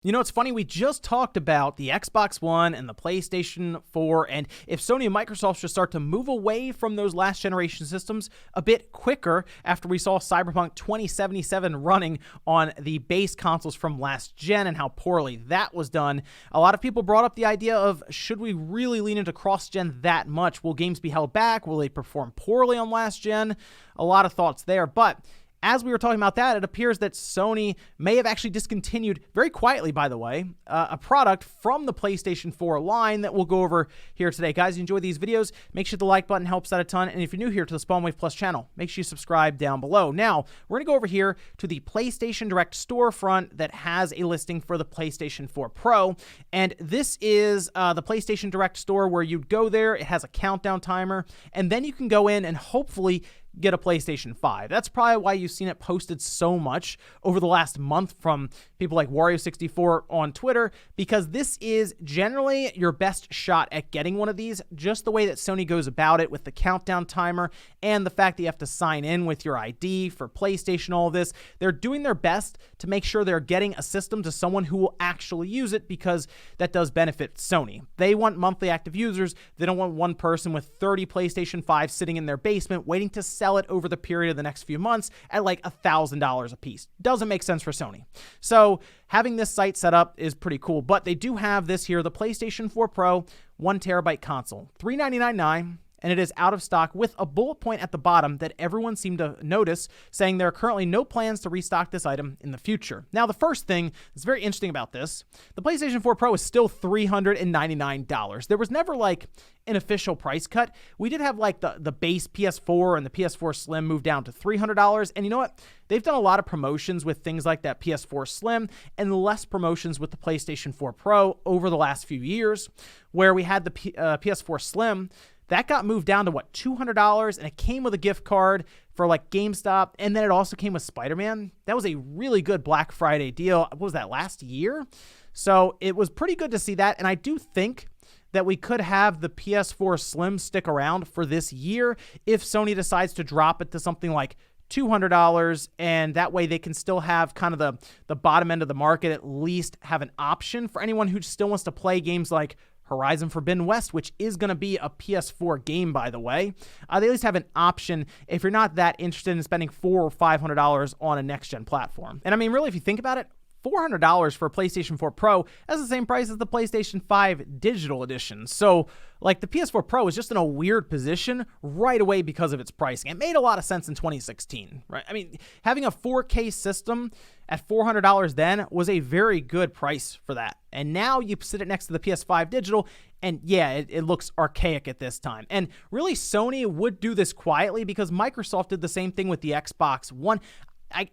You know, it's funny, we just talked about the Xbox One and the PlayStation 4, and if Sony and Microsoft should start to move away from those last generation systems a bit quicker after we saw Cyberpunk 2077 running on the base consoles from last gen and how poorly that was done. A lot of people brought up the idea of, should we really lean into cross-gen that much? Will games be held back? Will they perform poorly on last gen? A lot of thoughts there, but as we were talking about that, it appears that Sony may have actually discontinued, very quietly by the way, a product from the PlayStation 4 line that we'll go over here today. Guys, you enjoy these videos, make sure the like button helps out a ton, and if you're new here to the SpawnWave Plus channel, make sure you subscribe down below. Now, we're going to go over here to the PlayStation Direct storefront that has a listing for the PlayStation 4 Pro, and this is the PlayStation Direct store where you'd go there, it has a countdown timer, and then you can go in and hopefully get a PlayStation 5. That's probably why you've seen it posted so much over the last month from people like Wario64 on Twitter, because this is generally your best shot at getting one of these, just the way that Sony goes about it with the countdown timer and the fact that you have to sign in with your ID for PlayStation, all of this. They're doing their best to make sure they're getting a system to someone who will actually use it, because that does benefit Sony. They want monthly active users. They don't want one person with 30 PlayStation 5 sitting in their basement waiting to sell it over the period of the next few months at like $1,000 a piece. Doesn't make sense for Sony. So having this site set up is pretty cool, but they do have this here, the PlayStation 4 Pro 1TB console, $399.9, and it is out of stock with a bullet point at the bottom that everyone seemed to notice, saying there are currently no plans to restock this item in the future. Now, the first thing that's very interesting about this, the PlayStation 4 Pro is still $399. There was never like an official price cut. We did have like the base PS4 and the PS4 Slim moved down to $300, and you know what? They've done a lot of promotions with things like that PS4 Slim and less promotions with the PlayStation 4 Pro over the last few years, where we had the PS4 Slim. That got moved down to, what, $200, and it came with a gift card for, like, GameStop, and then it also came with Spider-Man. That was a really good Black Friday deal. What was that, last year? So it was pretty good to see that, and I do think that we could have the PS4 Slim stick around for this year if Sony decides to drop it to something like $200, and that way they can still have kind of the bottom end of the market, at least have an option for anyone who still wants to play games like Horizon Forbidden West, which is going to be a PS4 game, by the way. They at least have an option if you're not that interested in spending $400 or $500 on a next-gen platform. And I mean, really, if you think about it, $400 for a PlayStation 4 Pro, that's the same price as the PlayStation 5 Digital Edition. So, like, the PS4 Pro is just in a weird position right away because of its pricing. It made a lot of sense in 2016, right? I mean, having a 4K system at $400 then was a very good price for that. And now you sit it next to the PS5 Digital, and yeah, it looks archaic at this time. And really, Sony would do this quietly because Microsoft did the same thing with the Xbox One.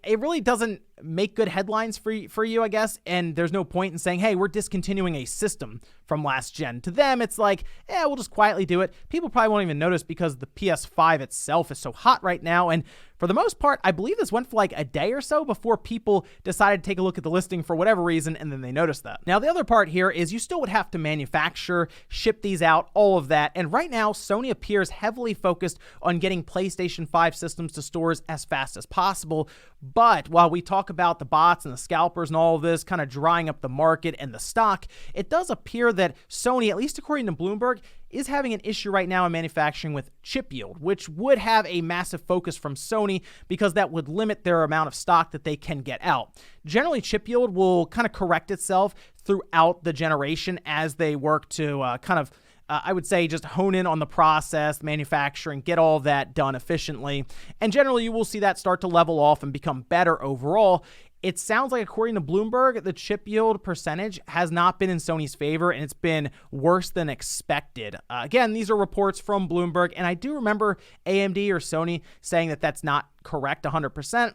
It really doesn't make good headlines for you, I guess, and there's no point in saying, hey, we're discontinuing a system from last gen. To them, it's like, yeah, we'll just quietly do it. People probably won't even notice because the PS5 itself is so hot right now, and for the most part, I believe this went for like a day or so before people decided to take a look at the listing for whatever reason, and then they noticed that. Now, the other part here is you still would have to manufacture, ship these out, all of that, and right now, Sony appears heavily focused on getting PlayStation 5 systems to stores as fast as possible, but while we talk about the bots and the scalpers and all of this kind of drying up the market and the stock, it does appear that Sony, at least according to Bloomberg, is having an issue right now in manufacturing with chip yield, which would have a massive focus from Sony because that would limit their amount of stock that they can get out. Generally, chip yield will kind of correct itself throughout the generation as they work to I would say just hone in on the process, manufacturing, get all of that done efficiently. And generally, you will see that start to level off and become better overall. It sounds like, according to Bloomberg, the chip yield percentage has not been in Sony's favor, and it's been worse than expected. Again, these are reports from Bloomberg, and I do remember AMD or Sony saying that that's not correct 100%.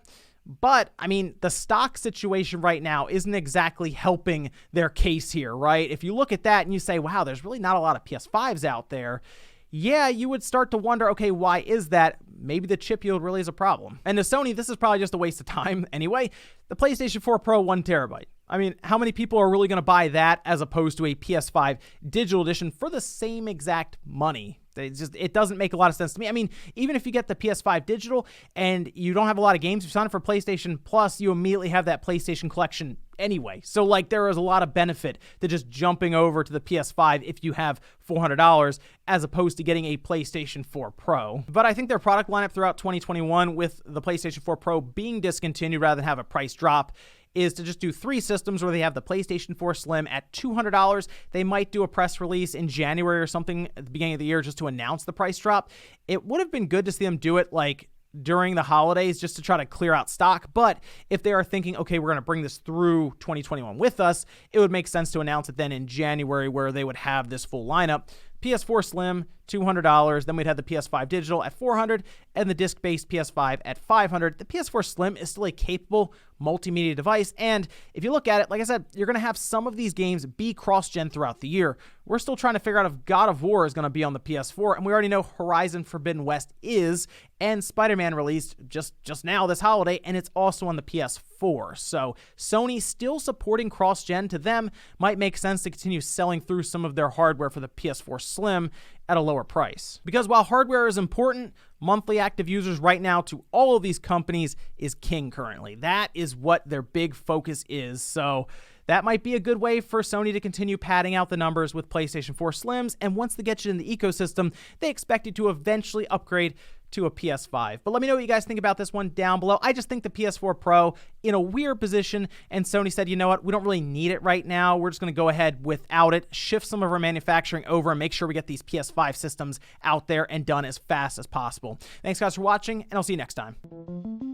But, I mean, the stock situation right now isn't exactly helping their case here, right? If you look at that and you say, wow, there's really not a lot of PS5s out there, yeah, you would start to wonder, okay, why is that? Maybe the chip yield really is a problem. And to Sony, this is probably just a waste of time anyway. The PlayStation 4 Pro 1TB. I mean, how many people are really going to buy that as opposed to a PS5 Digital Edition for the same exact money? It doesn't make a lot of sense to me. I mean, even if you get the PS5 Digital and you don't have a lot of games, you sign up for PlayStation Plus, you immediately have that PlayStation Collection anyway. So like there is a lot of benefit to just jumping over to the PS5 if you have $400 as opposed to getting a PlayStation 4 Pro. But I think their product lineup throughout 2021 with the PlayStation 4 Pro being discontinued rather than have a price drop is to just do 3 systems where they have the PlayStation 4 Slim at $200. They might do a press release in January or something at the beginning of the year just to announce the price drop. It would have been good to see them do it like during the holidays just to try to clear out stock. But if they are thinking, okay, we're going to bring this through 2021 with us, it would make sense to announce it then in January where they would have this full lineup. PS4 Slim, $200. Then we'd have the PS5 Digital at $400 and the disc-based PS5 at $500. The PS4 Slim is still a capable multimedia device. And if you look at it, like I said, you're going to have some of these games be cross-gen throughout the year. We're still trying to figure out if God of War is going to be on the PS4. And we already know Horizon Forbidden West is. And Spider-Man released just now this holiday. And it's also on the PS4. So Sony still supporting cross-gen to them might make sense to continue selling through some of their hardware for the PS4 Slim at a lower price. Because while hardware is important, monthly active users right now to all of these companies is king currently. That is what their big focus is. So that might be a good way for Sony to continue padding out the numbers with PlayStation 4 Slims. And once they get you in the ecosystem, they expect you to eventually upgrade to a PS5. But let me know what you guys think about this one down below. I just think the PS4 Pro in a weird position, and Sony said, you know what, we don't really need it right now. We're just going to go ahead without it, shift some of our manufacturing over, and make sure we get these PS5 systems out there and done as fast as possible. Thanks guys for watching, and I'll see you next time.